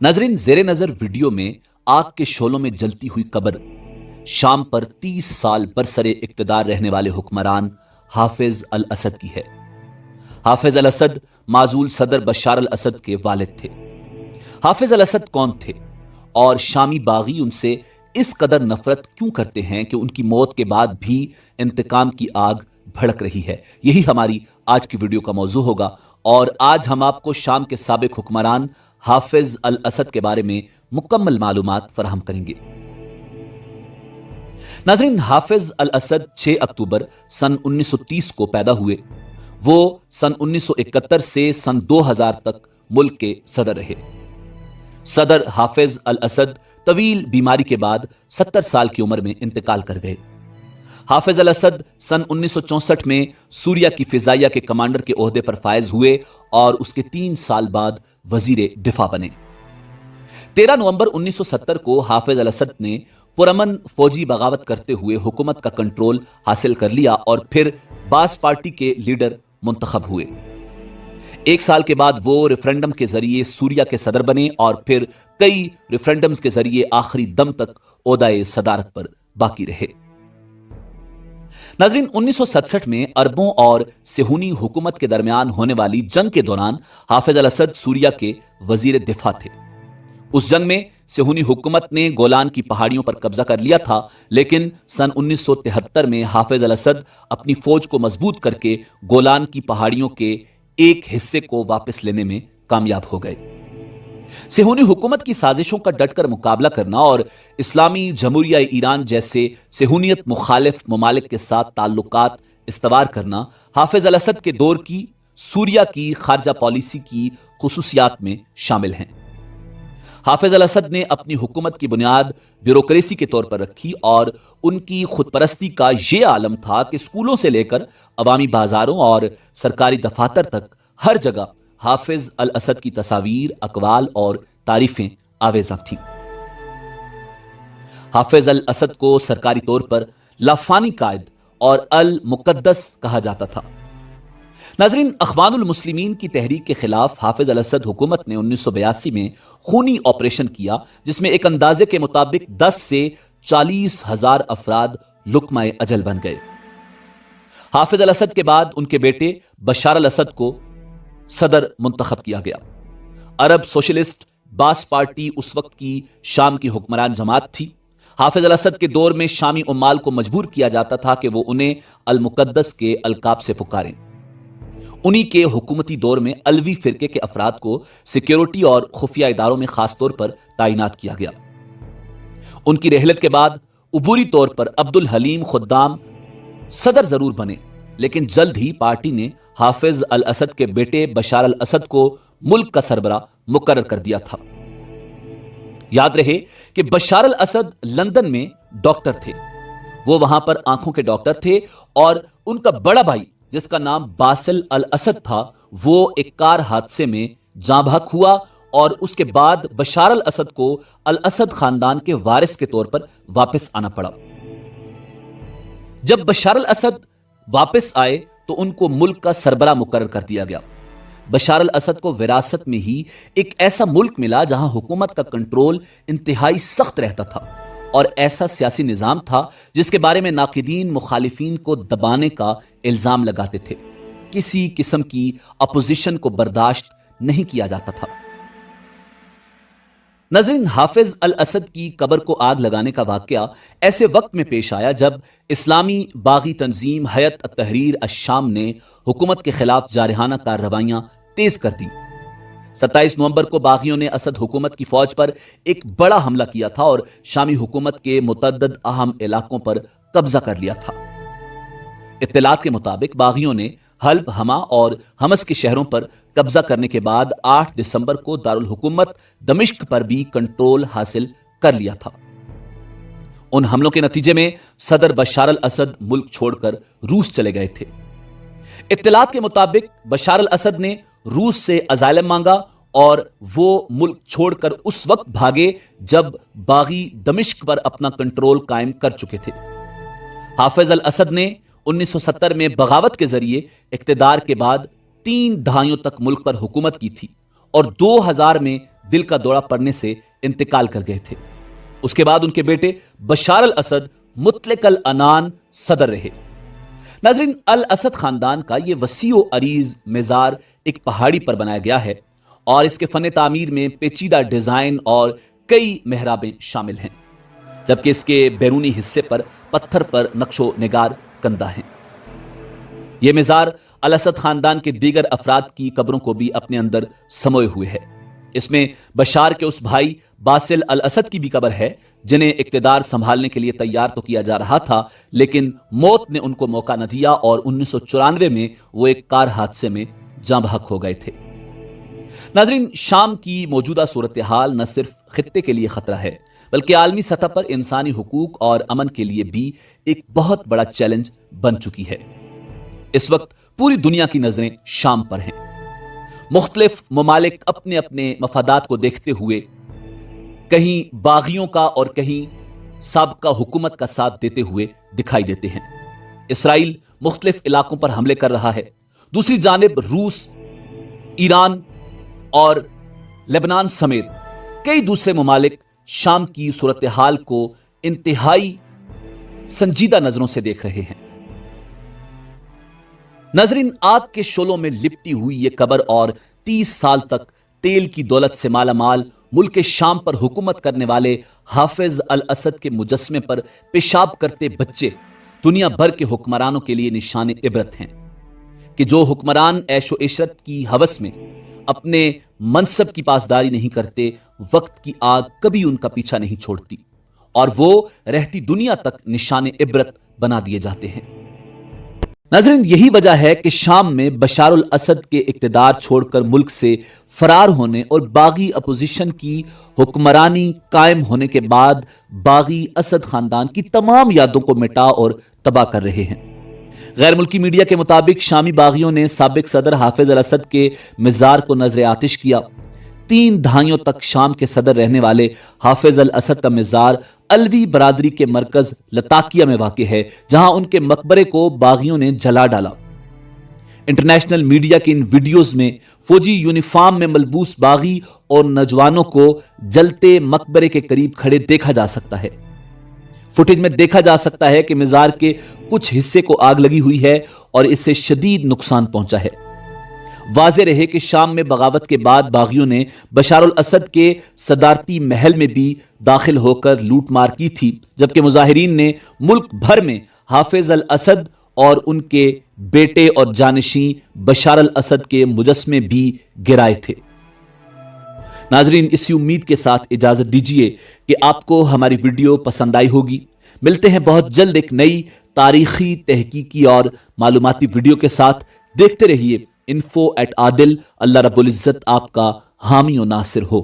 नाजरीन, जेरे नजर वीडियो में आग के शोलों में जलती हुई कब्र शाम पर 30 साल बरसरे इक्तदार रहने वाले हुक्मरान हाफिज अल असद की है। हाफिज अल असद माजूल सदर बशार अल असद के वालिद थे। हाफिज अल असद कौन थे और शामी बागी उनसे इस कदर नफरत क्यों करते हैं कि उनकी मौत के बाद भी इंतकाम की आग भड़क रही है? यही हमारी आज की वीडियो का मौजू होगा और आज हम आपको शाम के साबिक हुक्मरान हाफिज अल असद के बारे में मुकम्मल मालूमात फराहम करेंगे। नाज़रीन, हाफिज अल असद 6 अक्टूबर सन 1930 को पैदा हुए। वो सन 1971 से सन 2000 तक मुल्क के सदर रहे। सदर हाफिज अल असद तवील बीमारी के बाद 70 साल की उम्र में इंतकाल कर गए। हाफिज अल असद सन 1964 में सूरिया की फिजाइया के कमांडर के ओहदे पर फायज हुए और उसके 3 साल बाद वजीर दिफा बने। 13 नवंबर 1970 को हाफिज अल असद ने पुरअमन फौजी बगावत करते हुए हुकूमत का कंट्रोल हासिल कर लिया और फिर बास पार्टी के लीडर मुंतखब हुए। 1 साल के बाद वो रेफरेंडम के जरिए सूरिया के सदर बने और फिर कई रेफरेंडम्स के जरिए आखिरी दम तक ओहदाए सदारत पर बाकी रहे। नाज़रीन, 1967 में अरबों और सेहूनी हुकूमत के दरमियान होने वाली जंग के दौरान हाफिज अल असद सूरिया के वजीर दिफा थे। उस जंग में सेहूनी हुकूमत ने गोलान की पहाड़ियों पर कब्जा कर लिया था, लेकिन सन 1973 में हाफिज अल असद अपनी फौज को मजबूत करके गोलान की पहाड़ियों के एक हिस्से को वापस लेने में कामयाब हो गए। सेहूनी हुकूमत की साजिशों का डटकर मुकाबला करना और इस्लामी जमहूरिया ईरान जैसे सेहूनियत मुखालिफ ममालिक के साथ ताल्लुकात इस्तवार करना हाफिज अल असद के दौर की सूरिया की खारजा पॉलिसी की खुसूसियात में शामिल हैं। हाफिज अल असद ने अपनी हुकूमत की बुनियाद ब्यूरोक्रेसी के तौर पर रखी और उनकी खुदपरस्ती का यह आलम था कि स्कूलों से लेकर अवामी बाजारों और सरकारी दफातर तक हर जगह हाफिज अल असद की तस्वीर, अकवाल और तारीफें आवेजा थीं। हाफिज अल असद को सरकारी तौर पर लाफानी कायद और अल मुकद्दस कहा जाता था। नाज़रीन, अखवानुल मुस्लिमीन की तहरीक के खिलाफ हाफिज अल असद हुकूमत ने 1982 में खूनी ऑपरेशन किया, जिसमें एक अंदाजे के मुताबिक 10 से 40 हजार अफराद लुक्माए अजल बन गए। हाफिज अल असद के बाद उनके बेटे बशार अल असद को सदर मुंतखब किया गया। अरब सोशलिस्ट बास पार्टी उस वक्त की शाम की हुक्मरान जमात थी। हाफिज अल असद के दौर में शामी उम्माल को मजबूर किया जाता था कि वो उन्हें अल मुकद्दस के अलकाब से पुकारें। उन्हीं के हुकूमती दौर में अलवी फिरके के अफराद को सिक्योरिटी और खुफिया इदारों में खास तौर पर तैनात किया गया। उनकी रहलत के बाद उबूरी तौर पर अब्दुल हलीम खुद्दाम सदर जरूर बने, लेकिन जल्द ही पार्टी ने हाफिज अल असद के बेटे बशार अल असद को मुल्क का सरबरा मुकर्रर कर दिया था। याद रहे कि बशार अल असद लंदन में डॉक्टर थे। वो वहां पर आंखों के डॉक्टर थे और उनका बड़ा भाई जिसका नाम बासिल अल असद था, वो एक कार हादसे में जाँ बहक हुआ और उसके बाद बशार अल असद को अल असद खानदान के वारिस के तौर पर वापस आना पड़ा। जब बशार अल असद वापस आए तो उनको मुल्क का सरबरा मुकर्रर कर दिया गया। बशार अल असद को विरासत में ही एक ऐसा मुल्क मिला जहां हुकूमत का कंट्रोल इंतहाई सख्त रहता था और ऐसा सियासी निजाम था जिसके बारे में नाकिदीन मुखालिफिन को दबाने का इल्जाम लगाते थे। किसी किस्म की अपोजिशन को बर्दाश्त नहीं किया जाता था। नाज़रीन, हाफिज अल असद की कब्र को आग लगाने का वाकया ऐसे वक्त में पेश आया जब इस्लामी बागी तंजीम हयत तहरीर अश-शाम ने हुकूमत के खिलाफ जारहाना कार्रवाइयां तेज कर दी। 27 नवंबर को बागियों ने असद हुकूमत की फौज पर एक बड़ा हमला किया था और शामी हुकूमत के मुतअद्दिद अहम इलाकों पर कब्जा कर लिया था। इत्तलात के मुताबिक बागियों ने हल्ब, हमा और हमस के शहरों पर कब्जा करने के बाद 8 दिसंबर को दारुल हुकूमत दमिश्क पर भी कंट्रोल हासिल कर लिया था। उन हमलों के नतीजे में सदर बशार अल असद मुल्क छोड़कर रूस चले गए थे। इत्तलात के मुताबिक बशार अल असद ने रूस से अजाइलम मांगा और वो मुल्क छोड़कर उस वक्त भागे जब बागी दमिश्क पर अपना कंट्रोल कायम कर चुके थे। हाफिज अल असद ने 1970 में बगावत के जरिए इक्तदार के बाद 3 दहाइयों तक मुल्क पर हुकूमत की थी और 2000 में दिल का दौरा पड़ने से इंतकाल कर गए थे। उसके बाद उनके बेटे बशार अल असद मुतलक अल अनान सदर रहे। नाज़रीन, अल असद खानदान का यह वसीओ अरीज मज़ार एक पहाड़ी पर बनाया गया है और इसके फन तामीर में पेचीदा डिजाइन और कई मेहराबें शामिल हैं, जबकि इसके बैरूनी हिस्से पर पत्थर पर नक्शो निगार कंदा हैं। यह मज़ार अल असद खानदान के दीगर अफराद की कब्रों को भी अपने अंदर समोए हुए है। इसमें बशार के उस भाई बासिल अल असद की भी कब्र है जिन्हें इक्तिदार संभालने के लिए तैयार तो किया जा रहा था, लेकिन मौत ने उनको मौका न दिया और 1994 में वो एक कार हादसे में जाँ बहक हो गए थे। नाज़रीन, शाम की मौजूदा सूरत हाल न सिर्फ खित्ते के लिए खतरा है बल्कि आलमी सतह पर इंसानी हुकूक और अमन के लिए भी एक बहुत बड़ा चैलेंज बन चुकी है। इस वक्त पूरी दुनिया की नजरें शाम पर हैं। मुख्तलिफ ममालिक अपने अपने मफादात को देखते हुए कहीं बागियों का और कहीं साबका हुकूमत का साथ देते हुए दिखाई देते हैं। इसराइल मुख्तलिफ इलाकों पर हमले कर रहा है, दूसरी जानिब रूस, ईरान और लेबनान समेत कई दूसरे ममालिक शाम की सूरत हाल को इंतहाई संजीदा नजरों से देख रहे हैं। नाज़रीन, आग के शोलों में लिपटी हुई ये कब्र और 30 साल तक तेल की दौलत से मालामाल मुल्क शाम पर हुकूमत करने वाले हाफिज अल असद के मुजस्मे पर पेशाब करते बच्चे दुनिया भर के हुक्मरानों के लिए निशान इबरत हैं कि जो हुक्मरान ऐशो इशरत की हवस में अपने मनसब की पासदारी नहीं करते, वक्त की आग कभी उनका पीछा नहीं छोड़ती और वो रहती दुनिया तक निशान इबरत बना दिए जाते हैं। नाज़रीन, यही वजह है कि शाम में बशार अल असद के इक्तिदार छोड़कर मुल्क से फरार होने और बागी अपोजिशन की हुक्मरानी कायम होने के बाद बागी असद खानदान की तमाम यादों को मिटा और तबाह कर रहे हैं। गैर मुल्की मीडिया के मुताबिक शामी बागियों ने साबिक सदर हाफिज अल असद के मज़ार को नजर आतिश किया। 3 दहाइयों तक शाम के सदर रहने वाले हाफिज अल असद का मज़ार अलवी बरादरी के मरकज लताकिया में वाक़ है, जहां उनके मकबरे को बागियों ने जला डाला। इंटरनेशनल मीडिया की इन वीडियोस में फौजी यूनिफॉर्म में मलबूस बागी और नौजवानों को जलते मकबरे के करीब खड़े देखा जा सकता है। फुटेज में देखा जा सकता है कि मज़ार के कुछ हिस्से को आग लगी हुई है और इससे शदीद नुकसान पहुंचा है। वाज़े रहे कि शाम में बगावत के बाद बागियों ने बशार अल असद के सदारती महल में भी दाखिल होकर लूटमार की थी, जबकि मुजाहिरीन ने मुल्क भर में हाफिज अल असद और उनके बेटे और जानशी बशार अल असद के मुजस्मे भी गिराए थे। नाजरीन, इसी उम्मीद के साथ इजाजत दीजिए कि आपको हमारी वीडियो पसंद आई होगी। मिलते हैं बहुत जल्द एक नई तारीखी, तहकीकी और मालूमाती वीडियो के साथ। देखते रहिए info@adil। अल्लाह रब्बुल इज्जत आपका हामी और नासिर हो।